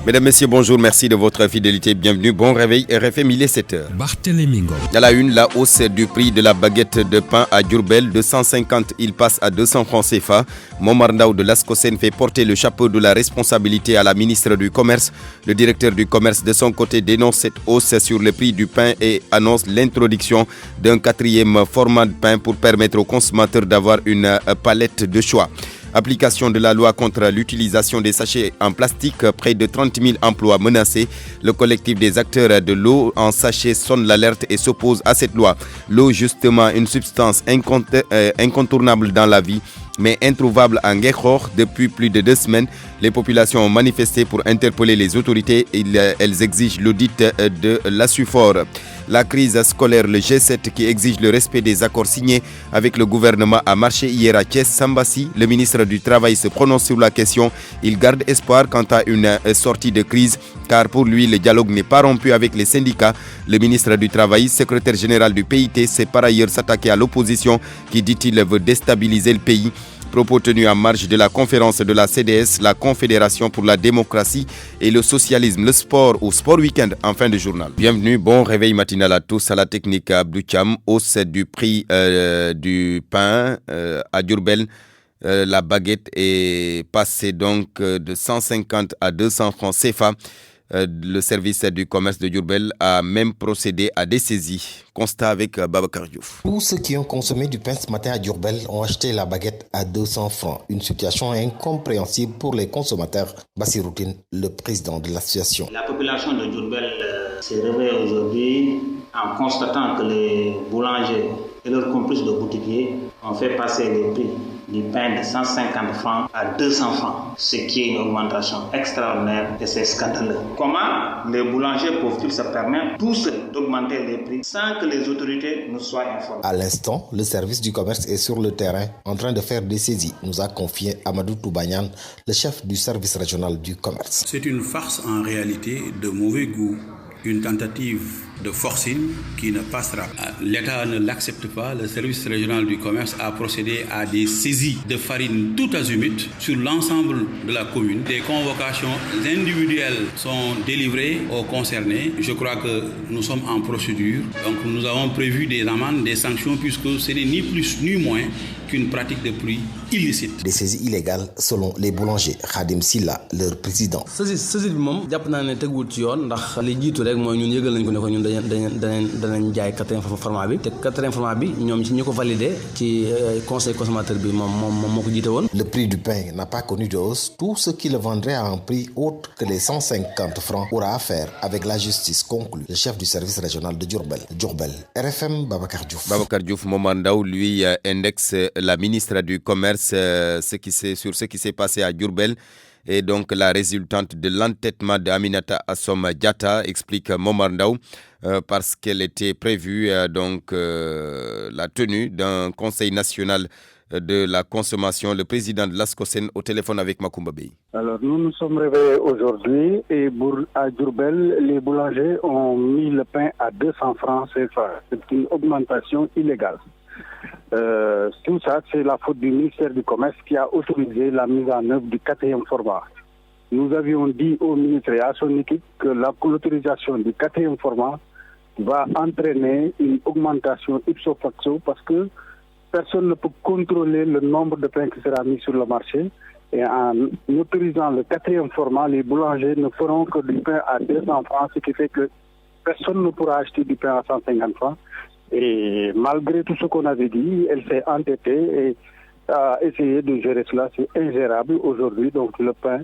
Mesdames, Messieurs, bonjour, merci de votre fidélité. Bienvenue, bon réveil, RFM, il est 7h. Barthélémy Ngom. À la une, la hausse du prix de la baguette de pain à Diourbel, de 150, il passe à 200 francs CFA. Momar Ndao de l'ASCOSEN fait porter le chapeau de la responsabilité à la ministre du Commerce. Le directeur du Commerce, de son côté, dénonce cette hausse sur le prix du pain et annonce l'introduction d'un 4e format de pain pour permettre aux consommateurs d'avoir une palette de choix. Application de la loi contre l'utilisation des sachets en plastique, près de 30 000 emplois menacés. Le collectif des acteurs de l'eau en sachet sonne l'alerte et s'oppose à cette loi. L'eau, justement, une substance incontournable dans la vie, mais introuvable en Guékhor depuis plus de 2 semaines. Les populations ont manifesté pour interpeller les autorités. Elles exigent l'audit de l'ASUFOR. La crise scolaire, le G7 qui exige le respect des accords signés avec le gouvernement a marché hier à Thiès. Sambassi, le ministre du Travail, se prononce sur la question. Il garde espoir quant à une sortie de crise, car pour lui, le dialogue n'est pas rompu avec les syndicats. Le ministre du Travail, secrétaire général du PIT, s'est par ailleurs s'attaquer à l'opposition qui, dit-il, veut déstabiliser le pays. Propos tenus en marge de la conférence de la CDS, la Confédération pour la démocratie et le socialisme, le sport ou Sport Week-end en fin de journal. Bienvenue, bon réveil matinal à tous. À la technique, Abdou Thiam, hausse du prix du pain à Diourbel. La baguette est passée donc de 150 à 200 francs CFA. Le service du commerce de Diourbel a même procédé à des saisies. Constat avec Babacar Diouf. Tous ceux qui ont consommé du pain ce matin à Diourbel ont acheté la baguette à 200 francs. Une situation incompréhensible pour les consommateurs. Bassiroutine, le président de l'association. La population de Diourbel s'est réveillée aujourd'hui en constatant que les boulangers et leurs complices de boutiquiers ont fait passer les prix du pain de 150 francs à 200 francs, ce qui est une augmentation extraordinaire et c'est scandaleux. Comment les boulangers peuvent-ils se permettre tous d'augmenter les prix sans que les autorités nous soient informées? À l'instant, le service du commerce est sur le terrain en train de faire des saisies, nous a confié Amadou Toubanyan, le chef du service régional du commerce. C'est une farce en réalité de mauvais goût. Une tentative de forcing qui ne passera. L'État ne l'accepte pas. Le service régional du commerce a procédé à des saisies de farine tout azimut sur l'ensemble de la commune. Des convocations individuelles sont délivrées aux concernés. Je crois que nous sommes en procédure. Donc nous avons prévu des amendes, des sanctions puisque ce n'est ni plus ni moins qu'une pratique de prix illicite. Des saisies illégales selon les boulangers. Khadim Silla, leur président. Saisie bi moom jàpp naa ne teguwul ci yoon ndax li jiitu rek mooy ñun yëgal nañ ko ne ko ñun danañ jaay 4e format bi te 4e format bi ñoom ci ñi ko validé ci conseil consommateur bi moom moo ko jiite woon. Le prix du pain n'a pas connu de hausse. Tout ce qui le vendrait à un prix autre que les 150 francs aura affaire avec la justice, conclut le chef du service régional de Diourbel. Diourbel, RFM, Babacar Diouf. Babacar Diouf, Momar Ndao, lui, indexe la ministre du Commerce sur ce qui s'est passé à Diourbel. Et donc la résultante de l'entêtement d'Aminata Assom Diatta, explique Momar Ndao, parce qu'elle était prévue la tenue d'un conseil national de la consommation. Le président de l'ASCOSEN au téléphone avec Macoumba Bey. Alors nous nous sommes réveillés aujourd'hui et à Diourbel, les boulangers ont mis le pain à 200 francs CFA. C'est une augmentation illégale. Tout ça, c'est la faute du ministère du Commerce qui a autorisé la mise en œuvre du 4e format. Nous avions dit au ministre et à son équipe que l'autorisation du 4e format va entraîner une augmentation ipso facto parce que personne ne peut contrôler le nombre de pain qui sera mis sur le marché. Et en autorisant le 4e format, les boulangers ne feront que du pain à 200 francs, ce qui fait que personne ne pourra acheter du pain à 150 francs. Et malgré tout ce qu'on avait dit, elle s'est entêtée et a essayé de gérer cela. C'est ingérable aujourd'hui. Donc le pain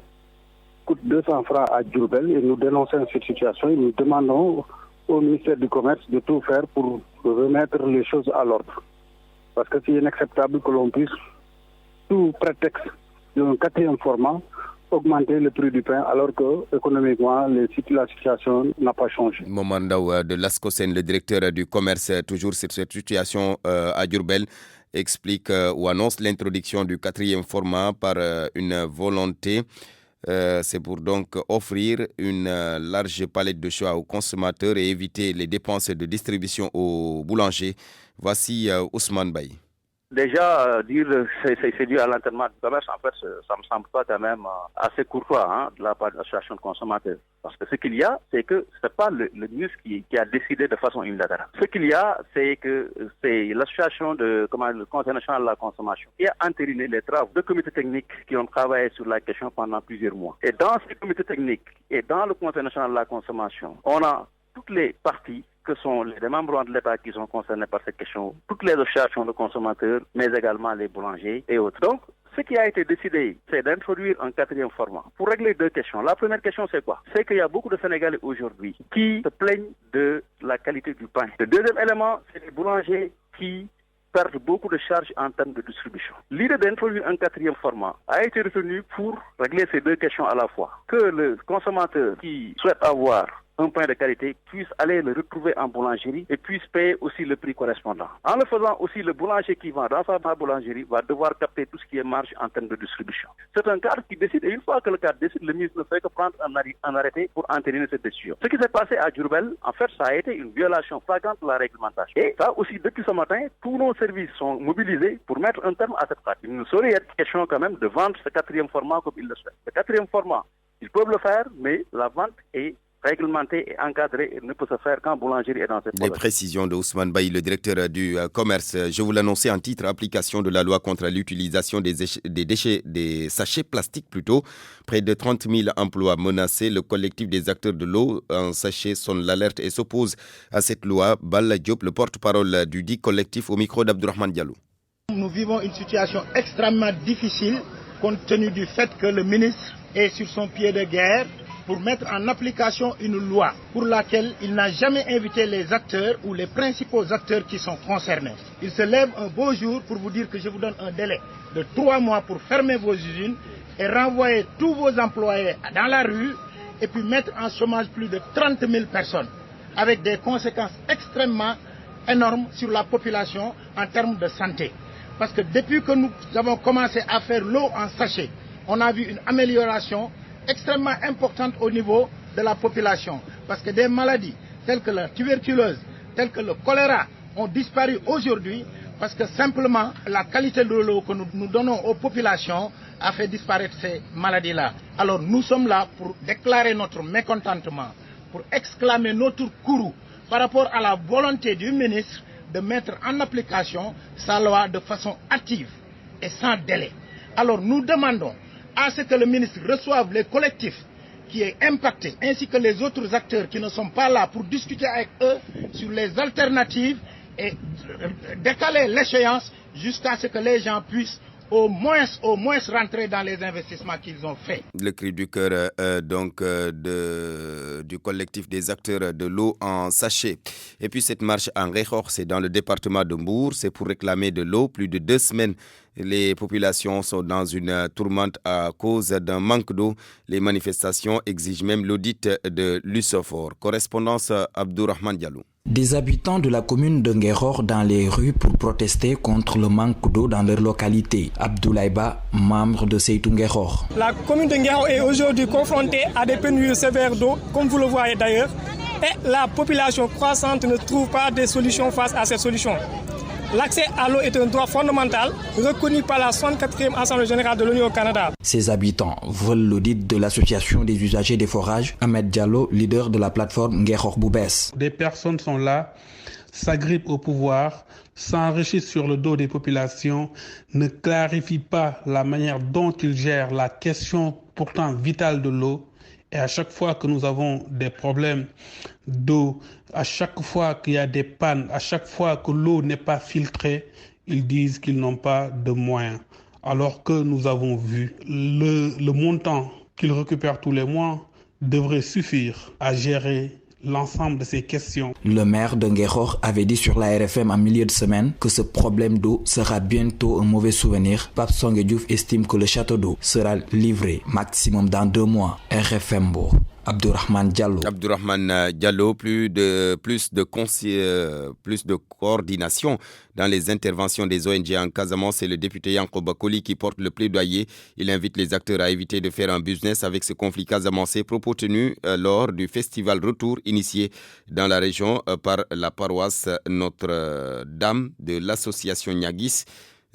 coûte 200 francs à Diourbel et nous dénonçons cette situation et nous demandons au ministère du Commerce de tout faire pour remettre les choses à l'ordre. Parce que c'est inacceptable que l'on puisse, sous prétexte d'un 4e format, augmenter le prix du pain alors que économiquement la situation n'a pas changé. Momar Ndao de l'ASCOSEN, le directeur du commerce, toujours sur cette situation à Diourbel, explique ou annonce l'introduction du 4e format par une volonté. C'est pour donc offrir une large palette de choix aux consommateurs et éviter les dépenses de distribution aux boulangers. Voici Ousmane Baye. Déjà, dire c'est dû à l'enterrement du commerce, en fait, ça me semble pas quand même assez courtois de la part de l'association de consommateurs. Parce que ce qu'il y a, c'est que c'est pas le ministre qui a décidé de façon unilatérale. Ce qu'il y a, c'est que c'est l'association le Conseil national de la consommation qui a entériné les travaux de comités techniques qui ont travaillé sur la question pendant plusieurs mois. Et dans ces comités techniques et dans le Conseil national de la consommation, on a toutes les parties que sont les membres de l'État qui sont concernés par cette question, toutes les associations de consommateurs, mais également les boulangers et autres. Donc, ce qui a été décidé, c'est d'introduire un quatrième format pour régler deux questions. La première question, c'est quoi? C'est qu'il y a beaucoup de Sénégalais aujourd'hui qui se plaignent de la qualité du pain. Le deuxième élément, c'est les boulangers qui perdent beaucoup de charges en termes de distribution. L'idée d'introduire un quatrième format a été retenue pour régler ces deux questions à la fois. Que le consommateur qui souhaite avoir un pain de qualité puisse aller le retrouver en boulangerie et puisse payer aussi le prix correspondant. En le faisant aussi, le boulanger qui vend dans sa boulangerie va devoir capter tout ce qui est marge en termes de distribution. C'est un cadre qui décide, et une fois que le cadre décide, le ministre ne fait que prendre un arrêté pour entériner cette décision. Ce qui s'est passé à Diourbel, en fait, ça a été une violation flagrante de la réglementation. Et ça aussi, depuis ce matin, tous nos services sont mobilisés pour mettre un terme à cette pratique. Il ne saurait être question quand même de vendre ce quatrième format comme il le souhaite. Le quatrième format, ils peuvent le faire, mais la vente est réglementé et encadré et ne peut se faire qu'en boulangerie et dans cette Les précisions de Ousmane Bailly, le directeur du commerce. Je vous l'annonçais en titre, application de la loi contre l'utilisation des sachets plastiques plutôt. Près de 30 000 emplois menacés. Le collectif des acteurs de l'eau en sachet sonne l'alerte et s'oppose à cette loi. Balla Diop, le porte-parole du dit collectif, au micro d'Abdourahmane Diallo. Nous vivons une situation extrêmement difficile compte tenu du fait que le ministre est sur son pied de guerre pour mettre en application une loi pour laquelle il n'a jamais invité les acteurs ou les principaux acteurs qui sont concernés. Il se lève un beau jour pour vous dire que je vous donne un délai de 3 mois pour fermer vos usines et renvoyer tous vos employés dans la rue et puis mettre en chômage plus de 30 000 personnes avec des conséquences extrêmement énormes sur la population en termes de santé. Parce que depuis que nous avons commencé à faire l'eau en sachet, on a vu une amélioration extrêmement importante au niveau de la population. Parce que des maladies telles que la tuberculose, telles que le choléra ont disparu aujourd'hui parce que simplement la qualité de l'eau que nous donnons aux populations a fait disparaître ces maladies-là. Alors nous sommes là pour déclarer notre mécontentement, pour exclamer notre courroux par rapport à la volonté du ministre de mettre en application sa loi de façon hâtive et sans délai. Alors nous demandons à ce que le ministre reçoive les collectifs qui est impacté, ainsi que les autres acteurs qui ne sont pas là pour discuter avec eux sur les alternatives et décaler l'échéance jusqu'à ce que les gens puissent au moins rentrer dans les investissements qu'ils ont faits. Le cri du cœur du collectif des acteurs de l'eau en sachet. Et puis cette marche en Ngékhor, c'est dans le département de Mbour, c'est pour réclamer de l'eau. Plus de 2 semaines, les populations sont dans une tourmente à cause d'un manque d'eau. Les manifestations exigent même l'audit de l'USOFOR. Correspondance Abdourahmane Diallo. Des habitants de la commune de Ngékhor dans les rues pour protester contre le manque d'eau dans leur localité. Abdoulaye Ba, membre de Seytou Ngékhor. La commune de Ngékhor est aujourd'hui confrontée à des pénuries sévères d'eau, comme vous le voyez d'ailleurs, et la population croissante ne trouve pas de solutions face à cette solution. L'accès à l'eau est un droit fondamental reconnu par la 64e Assemblée générale de l'ONU au Canada. Ces habitants veulent l'audit de l'association des usagers des forages. Ahmed Diallo, leader de la plateforme Ngékhor Boubès. Des personnes sont là, s'agrippent au pouvoir, s'enrichissent sur le dos des populations, ne clarifient pas la manière dont ils gèrent la question pourtant vitale de l'eau. Et à chaque fois que nous avons des problèmes d'eau, à chaque fois qu'il y a des pannes, à chaque fois que l'eau n'est pas filtrée, ils disent qu'ils n'ont pas de moyens. Alors que nous avons vu le montant qu'ils récupèrent tous les mois devrait suffire à gérer l'ensemble de ces questions. Le maire de Ngékhor avait dit sur la RFM en milieu de semaine que ce problème d'eau sera bientôt un mauvais souvenir. Pape Songue Diouf estime que le château d'eau sera livré maximum dans 2 mois. RFM Bourg. Abdourahmane Diallo. Abdourahmane Diallo, plus de coordination dans les interventions des ONG en Casamance. C'est le député Yankoba Koli qui porte le plaidoyer. Il invite les acteurs à éviter de faire un business avec ce conflit casamancé. Propos tenus lors du festival Retour initié dans la région par la paroisse Notre-Dame de l'association Niagis.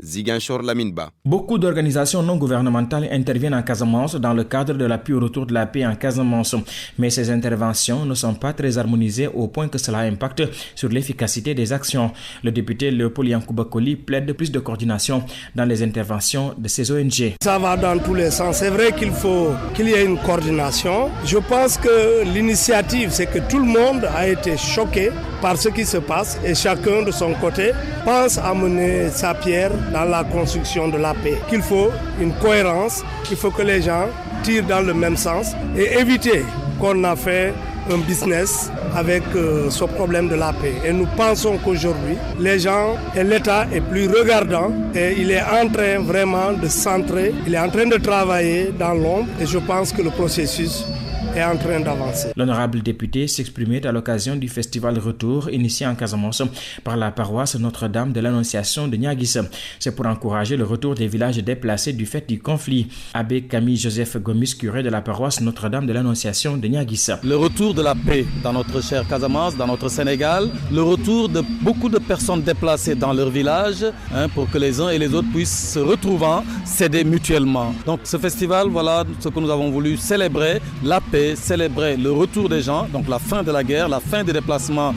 Ziguinchor Laminba. Beaucoup d'organisations non gouvernementales interviennent en Casamance dans le cadre de l'appui au retour de la paix en Casamance. Mais ces interventions ne sont pas très harmonisées au point que cela impacte sur l'efficacité des actions. Le député Léopold Yankouba Koli plaide de plus de coordination dans les interventions de ces ONG. Ça va dans tous les sens. C'est vrai qu'il faut qu'il y ait une coordination. Je pense que l'initiative, c'est que tout le monde a été choqué par ce qui se passe et chacun de son côté pense à mener sa pierre dans la construction de la paix. Qu'il faut une cohérence, il faut que les gens tirent dans le même sens et éviter qu'on a fait un business avec ce problème de la paix. Et nous pensons qu'aujourd'hui, les gens et l'État est plus regardant et il est en train vraiment de centrer, il est en train de travailler dans l'ombre et je pense que le processus est en train d'avancer. L'honorable député s'exprimait à l'occasion du festival Retour initié en Casamance par la paroisse Notre-Dame de l'Annonciation de Niaguis. C'est pour encourager le retour des villages déplacés du fait du conflit. Abbé Camille Joseph Gomis, curé de la paroisse Notre-Dame de l'Annonciation de Niaguis. Le retour de la paix dans notre cher Casamance, dans notre Sénégal, le retour de beaucoup de personnes déplacées dans leur village, pour que les uns et les autres puissent se retrouver, s'aider mutuellement. Donc ce festival, voilà ce que nous avons voulu célébrer, la paix, célébrer le retour des gens, donc la fin de la guerre, la fin des déplacements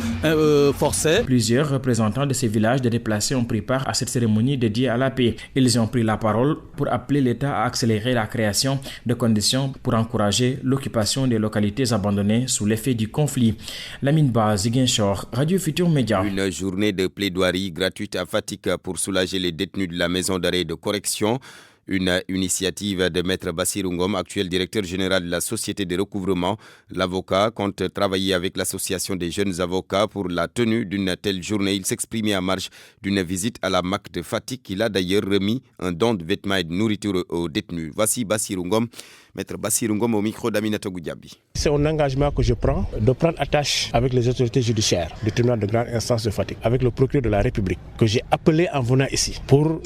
forcés. Plusieurs représentants de ces villages de déplacés ont pris part à cette cérémonie dédiée à la paix. Ils ont pris la parole pour appeler l'État à accélérer la création de conditions pour encourager l'occupation des localités abandonnées sous l'effet du conflit. Lamine Ba, Ziguinchor, Radio Futur Média. Une journée de plaidoirie gratuite à Fatick pour soulager les détenus de la maison d'arrêt de correction. Une initiative de Maître Bassirou Ngom, actuel directeur général de la Société de recouvrement. L'avocat compte travailler avec l'association des jeunes avocats pour la tenue d'une telle journée. Il s'exprimait en marge d'une visite à la MAC de Fatick. Il a d'ailleurs remis un don de vêtements et de nourriture aux détenus. Voici Bassirou Ngom, Maître Bassirou Ngom au micro d'Aminatou Goudiaby. C'est un engagement que je prends de prendre attache avec les autorités judiciaires du tribunal de grande instance de Fatick, avec le procureur de la République, que j'ai appelé en venant ici pour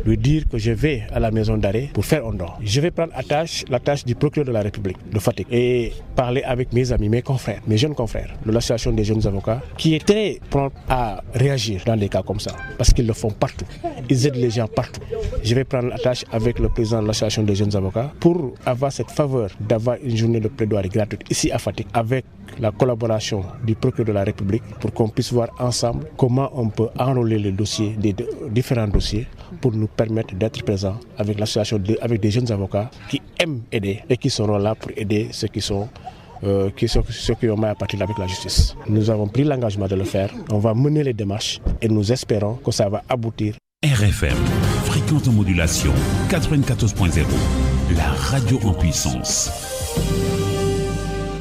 lui dire que je vais à la maison d'arrêt pour faire un don. Je vais prendre la tâche du procureur de la République de Fatick et parler avec mes amis, mes confrères, mes jeunes confrères de l'association des jeunes avocats qui est très prompt à réagir dans des cas comme ça parce qu'ils le font partout. Ils aident les gens partout. Je vais prendre la tâche avec le président de l'association des jeunes avocats pour avoir cette faveur d'avoir une journée de plaidoirie gratuite ici à Fatick avec la collaboration du procureur de la République pour qu'on puisse voir ensemble comment on peut enrôler les dossiers, des différents dossiers pour nous permettre d'être présents avec l'association, avec des jeunes avocats qui aiment aider et qui seront là pour aider ceux qui ont mal à partir avec la justice. Nous avons pris l'engagement de le faire. On va mener les démarches et nous espérons que ça va aboutir. RFM, fréquence de modulation 94.0, la radio en puissance.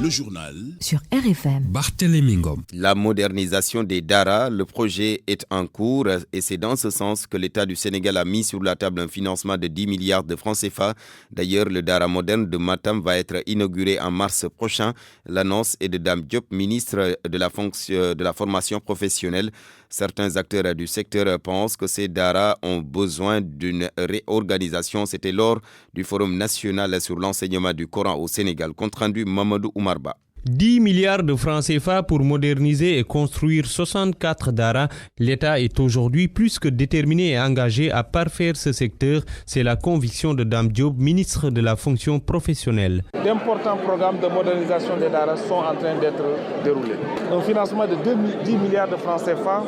Le journal sur RFM. Barthélémy Ngom. La modernisation des Dara, le projet est en cours et c'est dans ce sens que l'État du Sénégal a mis sur la table un financement de 10 milliards de francs CFA. D'ailleurs, le Dara moderne de Matam va être inauguré en mars prochain. L'annonce est de Dame Diop, ministre de la formation professionnelle. Certains acteurs du secteur pensent que ces Dara ont besoin d'une réorganisation. C'était lors du Forum national sur l'enseignement du Coran au Sénégal. Compte rendu Mamadou Oumarba. 10 milliards de francs CFA pour moderniser et construire 64 Dara. L'État est aujourd'hui plus que déterminé et engagé à parfaire ce secteur. C'est la conviction de Dame Diop, ministre de la fonction professionnelle. D'importants programmes de modernisation des Dara sont en train d'être déroulés. Un financement de 10 milliards de francs CFA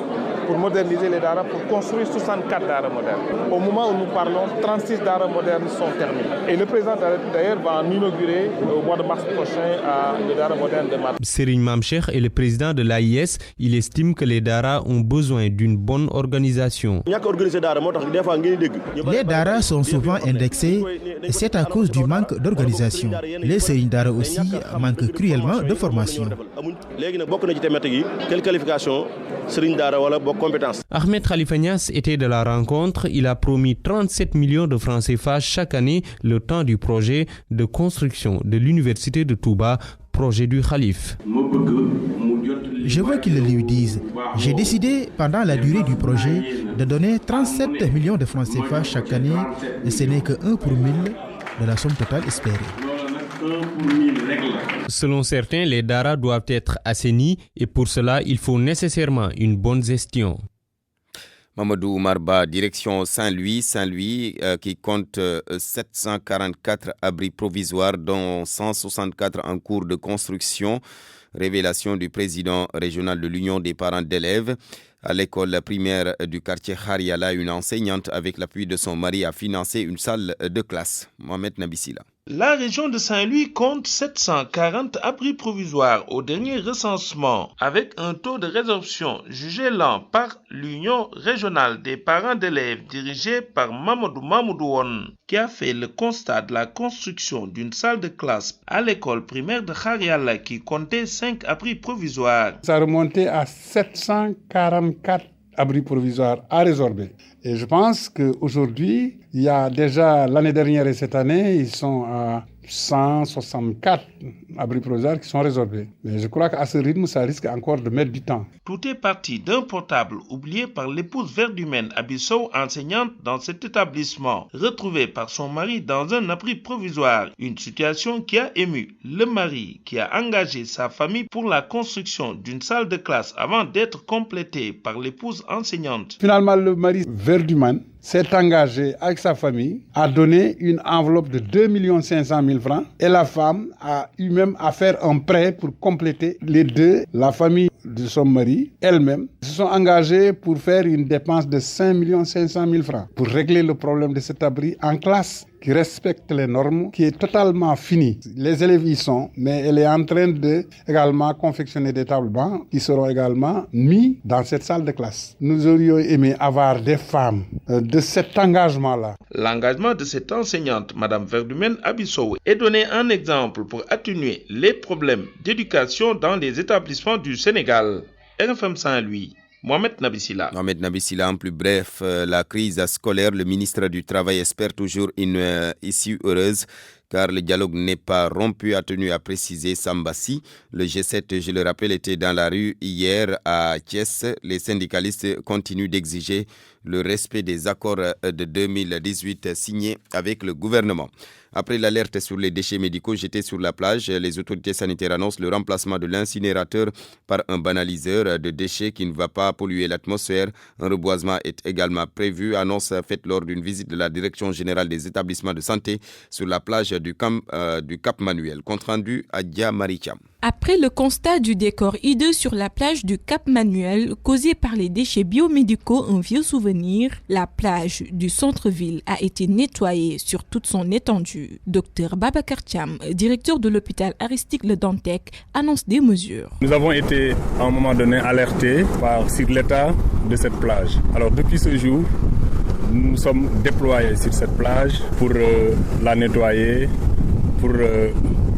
pour moderniser les Dara, pour construire 64 Dara modernes. Au moment où nous parlons, 36 Dara modernes sont terminés. Et le président d'ailleurs va en inaugurer au mois de mars prochain à le Dara moderne de Matam. Serigne Mamcheikh est le président de l'AIS. Il estime que les Dara ont besoin d'une bonne organisation. Les Dara sont souvent indexés et c'est à cause du manque d'organisation. Les Serigne Dara aussi manquent cruellement de formation. Quelle qualification Serigne Dara wala bok compétence. Ahmed Khalifa Niass était de la rencontre. Il a promis 37 millions de francs CFA chaque année le temps du projet de construction de l'université de Touba, projet du Khalif. Je veux qu'ils lui disent, j'ai décidé pendant la durée du projet de donner 37 millions de francs CFA chaque année et ce n'est que 1 pour 1000 de la somme totale espérée. Selon certains, les Dara doivent être assainis et pour cela, il faut nécessairement une bonne gestion. Mamadou Oumarba, direction Saint-Louis. Saint-Louis qui compte 744 abris provisoires, dont 164 en cours de construction. Révélation du président régional de l'Union des parents d'élèves. À l'école primaire du quartier Khariala, une enseignante, avec l'appui de son mari, a financé une salle de classe. Mohamed Nabissila. La région de Saint-Louis compte 740 abris provisoires au dernier recensement, avec un taux de résorption jugé lent par l'Union régionale des parents d'élèves dirigée par Mamadou Mamoudouon, qui a fait le constat de la construction d'une salle de classe à l'école primaire de Khariala qui comptait 5 abris provisoires. Ça remontait à 744 abris provisoires à résorber. Et je pense qu'aujourd'hui, il y a déjà l'année dernière et cette année, ils sont à 164 abris provisoires qui sont résorbés. Mais je crois qu'à ce rythme, ça risque encore de mettre du temps. Tout est parti d'un portable oublié par l'épouse verdumène Abissou, enseignante dans cet établissement, retrouvé par son mari dans un abri provisoire. Une situation qui a ému le mari, qui a engagé sa famille pour la construction d'une salle de classe avant d'être complétée par l'épouse enseignante. Finalement, le mari verdumène s'est engagé avec sa famille à donner une enveloppe de 2 500 000 francs et la femme a eu même à faire un prêt pour compléter les deux. La famille de son mari, elle-même, se sont engagés pour faire une dépense de 5 500 000 francs pour régler le problème de cet abri en classe qui respecte les normes, qui est totalement fini. Les élèves y sont, mais elle est en train de également confectionner des tables bancs qui seront également mis dans cette salle de classe. Nous aurions aimé avoir des femmes de cet engagement-là. L'engagement de cette enseignante, Madame Verdumène Abissou, est donné un exemple pour atténuer les problèmes d'éducation dans les établissements du Sénégal. RFM Saint-Louis. Mohamed Nabissila. Mohamed Nabissila, en plus bref, la crise scolaire, le ministre du Travail espère toujours une issue heureuse car le dialogue n'est pas rompu, a tenu à préciser Sambassi. Le G7, je le rappelle, était dans la rue hier à Thiès. Les syndicalistes continuent d'exiger le respect des accords de 2018 signés avec le gouvernement. Après l'alerte sur les déchets médicaux jetés sur la plage, les autorités sanitaires annoncent le remplacement de l'incinérateur par un banaliseur de déchets qui ne va pas polluer l'atmosphère. Un reboisement est également prévu, annonce faite lors d'une visite de la Direction générale des établissements de santé sur la plage du Cap Manuel. Compte rendu à Dia Maricham. Après le constat du décor hideux sur la plage du Cap Manuel causé par les déchets biomédicaux, un vieux souvenir, la plage du centre-ville a été nettoyée sur toute son étendue. Dr Babacar Thiam, directeur de l'hôpital Aristide Le Dantec, annonce des mesures. Nous avons été à un moment donné alertés sur l'état de cette plage. Alors depuis ce jour, nous sommes déployés sur cette plage pour la nettoyer, pour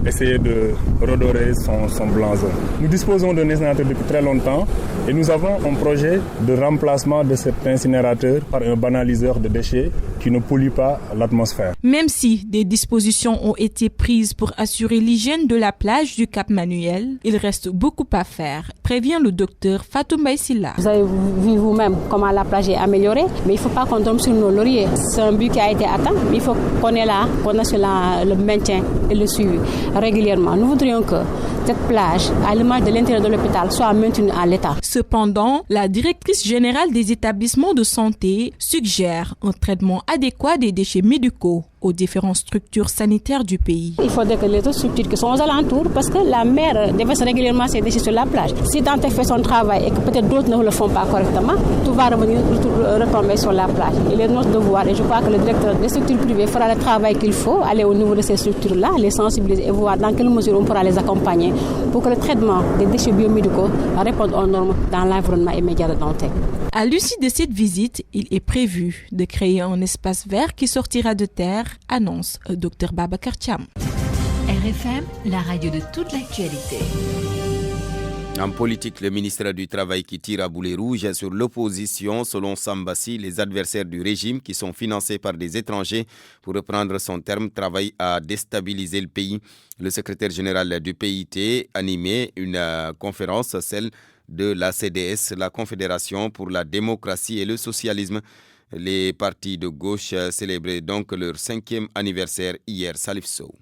essayer de redorer son blason. Nous disposons d'un incinérateur depuis très longtemps et nous avons un projet de remplacement de cet incinérateur par un banaliseur de déchets qui ne pollue pas l'atmosphère. Même si des dispositions ont été prises pour assurer l'hygiène de la plage du Cap Manuel, il reste beaucoup à faire, prévient le docteur Fatou Mbaïsila. Vous avez vu vous-même comment la plage est améliorée, mais il ne faut pas qu'on tombe sur nos lauriers. C'est un but qui a été atteint, mais il faut qu'on est là, qu'on assure le maintien et le suivi régulièrement. Nous voudrions que cette plage, à l'image de l'intérieur de l'hôpital, soit maintenue à l'état. Cependant, la directrice générale des établissements de santé suggère un traitement adéquat des déchets médicaux aux différentes structures sanitaires du pays. Il faudrait que les autres structures qui sont aux alentours, parce que la mer déverse régulièrement ses déchets sur la plage. Si Dante fait son travail et que peut-être d'autres ne le font pas correctement, tout va retomber sur la plage. Il est notre devoir, et je crois que le directeur des structures privées fera le travail qu'il faut, aller au niveau de ces structures-là, les sensibiliser et voir dans quelle mesure on pourra les accompagner pour que le traitement des déchets biomédicaux réponde aux normes dans l'environnement immédiat de Dante. À l'issue de cette visite, il est prévu de créer un espace vert qui sortira de terre, annonce Dr Babacar Thiam. RFM, la radio de toute l'actualité. En politique, le ministre du Travail qui tire à boulet rouge sur l'opposition. Selon Sambassi, les adversaires du régime qui sont financés par des étrangers, pour reprendre son terme, travaillent à déstabiliser le pays. Le secrétaire général du PIT animait une conférence, celle de la CDS, la Confédération pour la démocratie et le socialisme. Les partis de gauche célébraient donc leur 5e anniversaire hier. Salif Sow.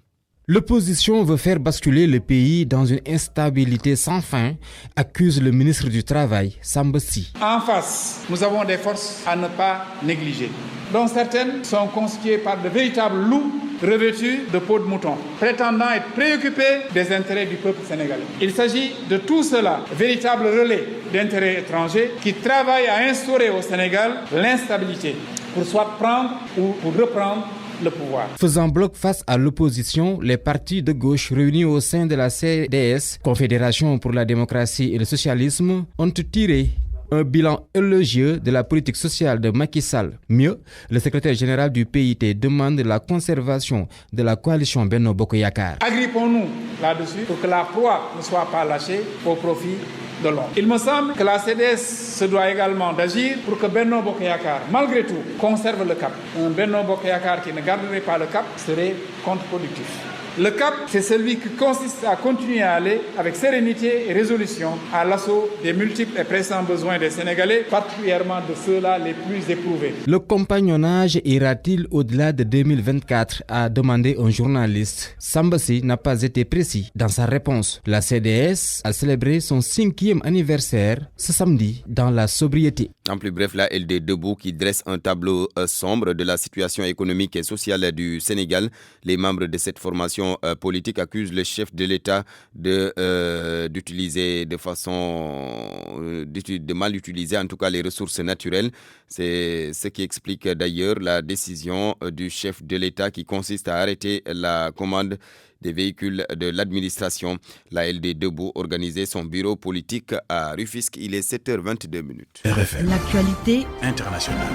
L'opposition veut faire basculer le pays dans une instabilité sans fin, accuse le ministre du Travail, Samba Sy. En face, nous avons des forces à ne pas négliger, dont certaines sont constituées par de véritables loups revêtus de peau de mouton, prétendant être préoccupés des intérêts du peuple sénégalais. Il s'agit de tout cela, véritables relais d'intérêts étrangers qui travaillent à instaurer au Sénégal l'instabilité pour soit prendre ou pour reprendre le pouvoir. Faisant bloc face à l'opposition, les partis de gauche réunis au sein de la CDS, Confédération pour la démocratie et le socialisme, ont tiré un bilan élogieux de la politique sociale de Macky Sall. Mieux, le secrétaire général du PIT demande la conservation de la coalition Benno Bokk Yakaar. Agrippons-nous là-dessus pour que la proie ne soit pas lâchée au profit de l'homme. Il me semble que la CDS se doit également d'agir pour que Benno Bokk Yakaar, malgré tout, conserve le cap. Un Benno Bokk Yakaar qui ne garderait pas le cap serait contre-productif. Le cap, c'est celui qui consiste à continuer à aller avec sérénité et résolution à l'assaut des multiples et pressants besoins des Sénégalais, particulièrement de ceux-là les plus éprouvés. Le compagnonnage ira-t-il au-delà de 2024, a demandé un journaliste. Samba Sy n'a pas été précis dans sa réponse. La CDS a célébré son 5e anniversaire ce samedi dans la sobriété. En plus bref, la LD Debout qui dresse un tableau sombre de la situation économique et sociale du Sénégal. Les membres de cette formation politique accusent le chef de l'État d'utiliser de mal utiliser en tout cas les ressources naturelles. C'est ce qui explique d'ailleurs la décision du chef de l'État qui consiste à arrêter la commande des véhicules de l'administration. La LD Debout organisait son bureau politique à Rufisque. Il est 7h22. RFM. L'actualité internationale.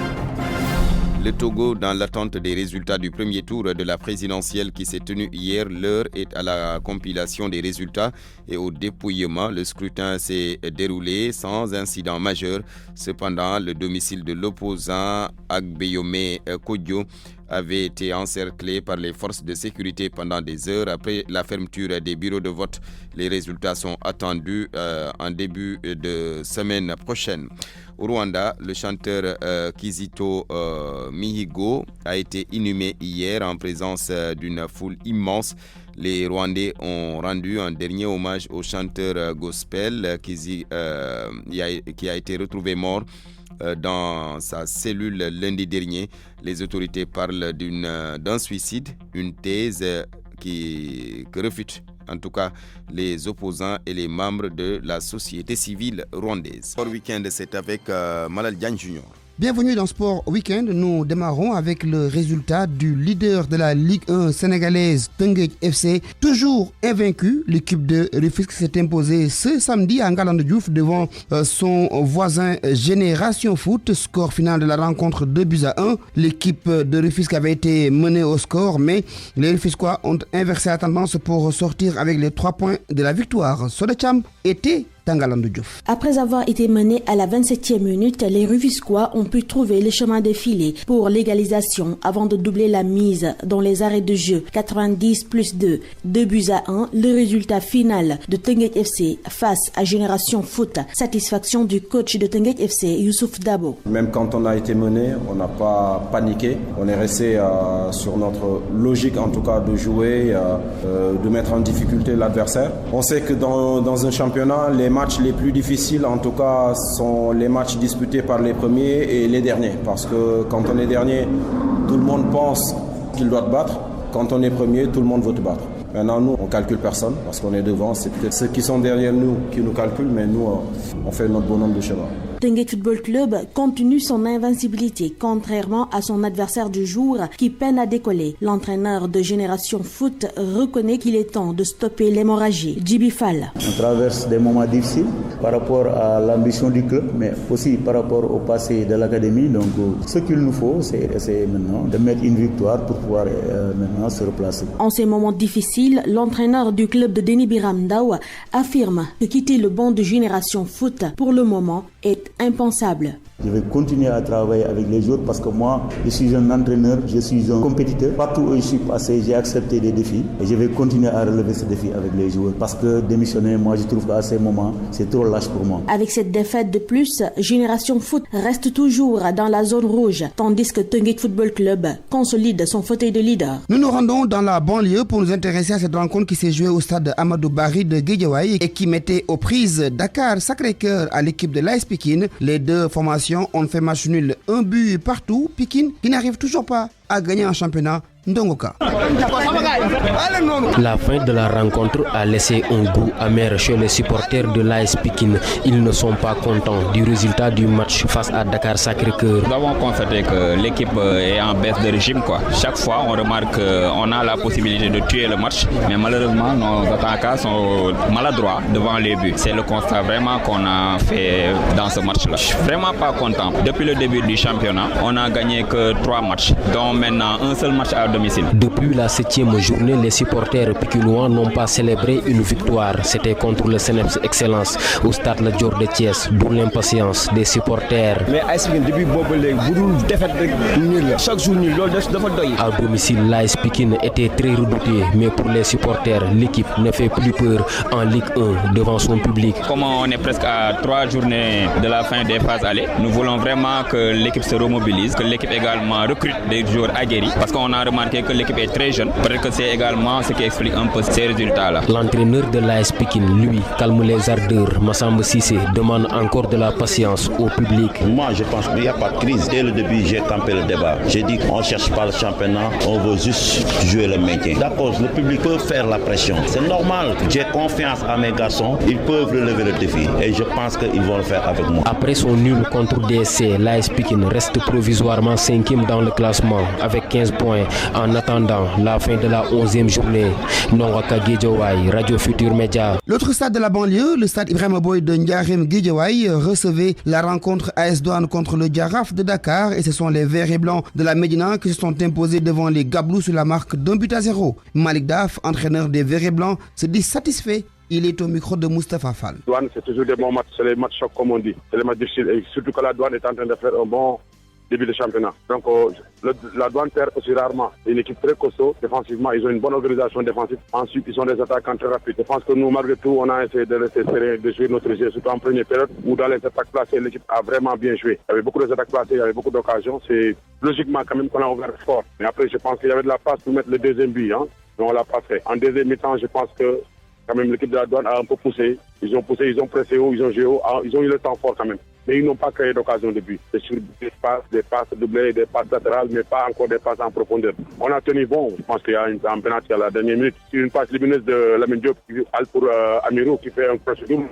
Le Togo, dans l'attente des résultats du premier tour de la présidentielle qui s'est tenu hier, l'heure est à la compilation des résultats et au dépouillement. Le scrutin s'est déroulé sans incident majeur. Cependant, le domicile de l'opposant Agbeyome Kodjo avait été encerclé par les forces de sécurité pendant des heures après la fermeture des bureaux de vote. Les résultats sont attendus en début de semaine prochaine. Au Rwanda, le chanteur Kizito Mihigo a été inhumé hier en présence d'une foule immense. Les Rwandais ont rendu un dernier hommage au chanteur gospel qui a été retrouvé mort dans sa cellule lundi dernier. Les autorités parlent d'un suicide, une thèse que refutent en tout cas les opposants et les membres de la société civile rwandaise. Sport Weekend, c'est avec Malal Diagne Junior. Bienvenue dans Sport Weekend. Nous démarrons avec le résultat du leader de la Ligue 1 sénégalaise, Teungueth FC. Toujours invaincu, l'équipe de Rufisque s'est imposée ce samedi à Ngalandou Diouf devant son voisin Génération Foot. Score final de la rencontre 2-1. L'équipe de Rufisque avait été menée au score, mais les Rufisquois ont inversé la tendance pour sortir avec les 3 points de la victoire. Sodecham était Après avoir été menés à la 27e minute, les Rufisquois ont pu trouver le chemin défilé pour l'égalisation avant de doubler la mise dans les arrêts de jeu. 90+2, 2-1, le résultat final de Teungueth FC face à Génération Foot. Satisfaction du coach de Teungueth FC, Youssouf Dabo. Même quand on a été mené, on n'a pas paniqué. On est resté sur notre logique en tout cas de jouer, de mettre en difficulté l'adversaire. On sait que dans un championnat, les matchs les plus difficiles, en tout cas, sont les matchs disputés par les premiers et les derniers. Parce que quand on est dernier, tout le monde pense qu'il doit te battre. Quand on est premier, tout le monde veut te battre. Maintenant, nous, on ne calcule personne parce qu'on est devant. C'est peut-être ceux qui sont derrière nous qui nous calculent, mais nous, on fait notre bonhomme de chemin. Teungueth Football Club continue son invincibilité, contrairement à son adversaire du jour qui peine à décoller. L'entraîneur de Génération Foot reconnaît qu'il est temps de stopper l'hémorragie. Djibi Fall. On traverse des moments difficiles par rapport à l'ambition du club, mais aussi par rapport au passé de l'académie. Donc, ce qu'il nous faut, c'est essayer maintenant de mettre une victoire pour pouvoir maintenant se replacer. En ces moments difficiles, l'entraîneur du club de Denis Biram Ndao affirme que quitter le banc de Génération Foot pour le moment est impensable. Je vais continuer à travailler avec les joueurs parce que moi, je suis un entraîneur, je suis un compétiteur. Partout où je suis passé, j'ai accepté des défis et je vais continuer à relever ces défis avec les joueurs parce que démissionner, moi, je trouve qu'à ces moments, c'est trop lâche pour moi. Avec cette défaite de plus, Génération Foot reste toujours dans la zone rouge, tandis que Teungueth Football Club consolide son fauteuil de leader. Nous nous rendons dans la banlieue pour nous intéresser à cette rencontre qui s'est jouée au stade Amadou Barry de Guédiawaye et qui mettait aux prises Dakar Sacré-Cœur à l'équipe de l'AS Pikine. Les deux formations ont fait match nul, un but partout. Pikine qui n'arrive toujours pas à gagner un championnat. Ndongoka. La fin de la rencontre a laissé un goût amer chez les supporters de l'AS Pikine. Ils ne sont pas contents du résultat du match face à Dakar Sacré-Cœur. Nous avons constaté que l'équipe est en baisse de régime. Chaque fois, on remarque qu'on a la possibilité de tuer le match, mais malheureusement, nos attaquants sont maladroits devant les buts. C'est le constat vraiment qu'on a fait dans ce match-là. Je suis vraiment pas content. Depuis le début du championnat, on n'a gagné que 3 matchs, dont maintenant un seul match à domicile. Depuis la 7e journée, les supporters pikinois n'ont pas célébré une victoire. C'était contre le CNEPS Excellence au stade Lat Dior de Thiès, d'où l'impatience des supporters. Mais depuis chaque jour à domicile, l'AS Pikine était très redouté, mais pour les supporters, l'équipe ne fait plus peur en Ligue 1 devant son public. Comme on est presque à 3 journées de la fin des phases allées, nous voulons vraiment que l'équipe se remobilise, que l'équipe également recrute des joueurs aguerris, parce qu'on a remarqué que l'équipe est très jeune. Peut-être que c'est également ce qui explique un peu ces résultats-là. L'entraîneur de l'AS Pikine, lui, calme les ardeurs. Massamba Cissé demande encore de la patience au public. Moi, je pense qu'il n'y a pas de crise. Dès le début, j'ai campé le débat. J'ai dit qu'on ne cherche pas le championnat, on veut juste jouer le maintien. D'accord, le public peut faire la pression. C'est normal. J'ai confiance à mes garçons. Ils peuvent relever le défi. Et je pense qu'ils vont le faire avec moi. Après son nul contre DSC, l'AS Pikine reste provisoirement 5e dans le classement avec 15 points. En attendant la fin de la 11e journée, Ndongoka Guédiawaye, Radio Futur Média. L'autre stade de la banlieue, le stade Ibrahima Boye de Ndiarème Guédiawaye, recevait la rencontre AS Douane contre le Jaraaf de Dakar et ce sont les Verts et Blancs de la Médina qui se sont imposés devant les Gablous sur la marque d'1-0. Malik Daf, entraîneur des Verts et Blancs, se dit satisfait. Il est au micro de Moustapha Fall. Douane, c'est toujours des bons matchs, c'est les matchs chocs comme on dit. C'est les matchs difficiles et surtout que la Douane est en train de faire un bon début de championnat. Donc la Douane perd aussi rarement. Une équipe très costaud défensivement, ils ont une bonne organisation défensive. Ensuite, ils sont des attaquants très rapides. Je pense que nous, malgré tout, on a essayé de rester serré, de jouer notre jeu, surtout en première période, où dans les attaques placées, l'équipe a vraiment bien joué. Il y avait beaucoup d'attaques placées, il y avait beaucoup d'occasions. C'est logiquement quand même qu'on a ouvert fort. Mais après, je pense qu'il y avait de la place pour mettre le deuxième but. Mais on l'a pas fait. En deuxième mi-temps, je pense que quand même l'équipe de la Douane a un peu poussé. Ils ont pressé haut, ils ont joué haut, ils ont eu le temps fort quand même. Mais ils n'ont pas créé d'occasion de but. C'est sur des passes doublées, des passes latérales, mais pas encore des passes en profondeur. On a tenu bon. Je pense qu'il y a un penalty à la dernière minute. Sur une passe lumineuse de Lamine Diop pour Amirou qui fait un crochet double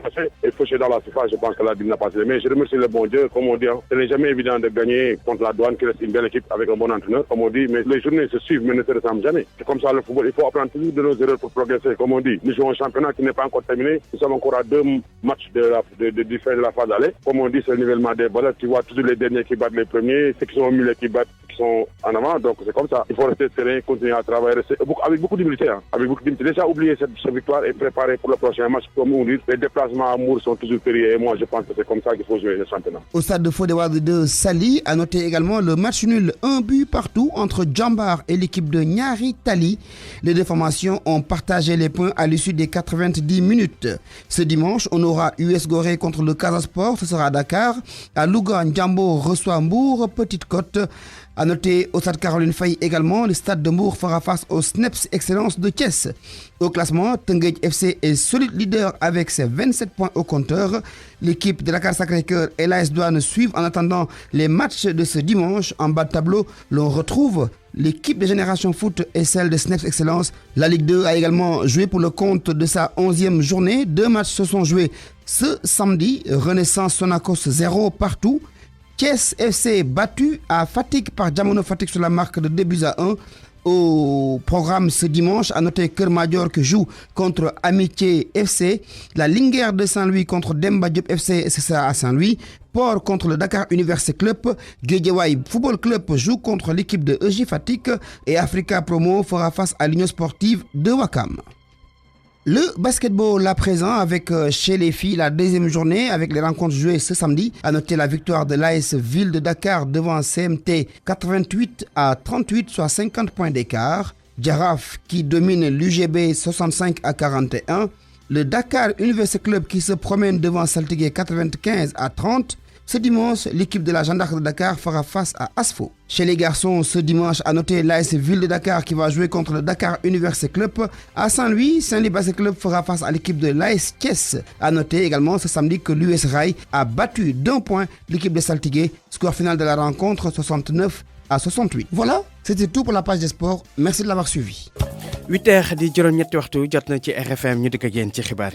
et fauché dans la surface. Je pense que la Bible n'a pas passé. Mais je remercie le bon Dieu. Comme on dit, ce n'est jamais évident de gagner contre la Douane qui reste une belle équipe avec un bon entraîneur. Comme on dit, mais les journées se suivent mais ne se ressemblent jamais. C'est comme ça le football. Il faut apprendre toujours de nos erreurs pour progresser. Comme on dit, nous jouons un championnat qui n'est pas encore terminé. Nous sommes encore à 2 matchs du fin de la phase aller. Comme on dit, c'est le nivellement des valeurs. Tu vois toujours les derniers qui battent les premiers, ceux qui sont au milieu qui battent, qui sont en avant. Donc c'est comme ça. Il faut rester serein, continuer à travailler avec beaucoup d'humilité. Avec beaucoup d'humilité. Déjà oublier cette victoire et préparer pour le prochain match. Comme on dit, les déplacements à Mour sont toujours périlleux. Et moi, je pense que c'est comme ça qu'il faut jouer le championnat. Au stade de Fodewade de Sali, à noter également le match nul, un but partout entre Djambar et l'équipe de Nyari Tali. Les deux formations ont partagé les points à l'issue des 90 minutes. Ce dimanche, on aura US Gorée contre le Casa Sport, ce sera à Dakar. À Louga, Ndjambo reçoit Mbour, Petite Côte. À noter au stade Caroline Faye également, le stade de Mbour fera face au SNEPS Excellence de Thiès. Au classement, Teungueth FC est solide leader avec ses 27 points au compteur. L'équipe de Dakar Sacré-Cœur et l'AS Douane suivent en attendant les matchs de ce dimanche. En bas de tableau, l'on retrouve l'équipe de Génération Foot et celle de SNEPS Excellence. La Ligue 2 a également joué pour le compte de sa 11e journée. 2 matchs se sont joués ce samedi. Renaissance Sonacos 0 partout. Thiès FC battu à Fatick par Diamono Fatick sur la marque de 2-1. Au programme ce dimanche, à noter Keur Madior qui joue contre Amitié FC, la Linguère de Saint-Louis contre Demba Diop FC, c'est ça à Saint-Louis, Port contre le Dakar Université Club, Guédiawaye Football Club joue contre l'équipe de EJ Fatick et Africa Promo fera face à l'Union Sportive de Ouakam. Le basketball à présent avec chez les filles la deuxième journée avec les rencontres jouées ce samedi. À noter la victoire de l'AS Ville de Dakar devant CMT 88-38, soit 50 points d'écart. Giraffe qui domine l'UGB 65-41. Le Dakar University Club qui se promène devant Saltigué 95-30. Ce dimanche, l'équipe de la Jeanne d'Arc de Dakar fera face à Asfo. Chez les garçons, ce dimanche, à noter l'AS Ville de Dakar qui va jouer contre le Dakar University Club. À Saint-Louis, Saint-Louis Basket Club fera face à l'équipe de l'AS Thiès. À noter également ce samedi que l'US Rail a battu d'1 point l'équipe de Saltigué. Score final de la rencontre 69-68. Voilà, c'était tout pour la page des sports. Merci de l'avoir suivi. 8h di juróom ñetti waxtu jot na ci RFM ñu dikk ak yéen ci xibaar yi.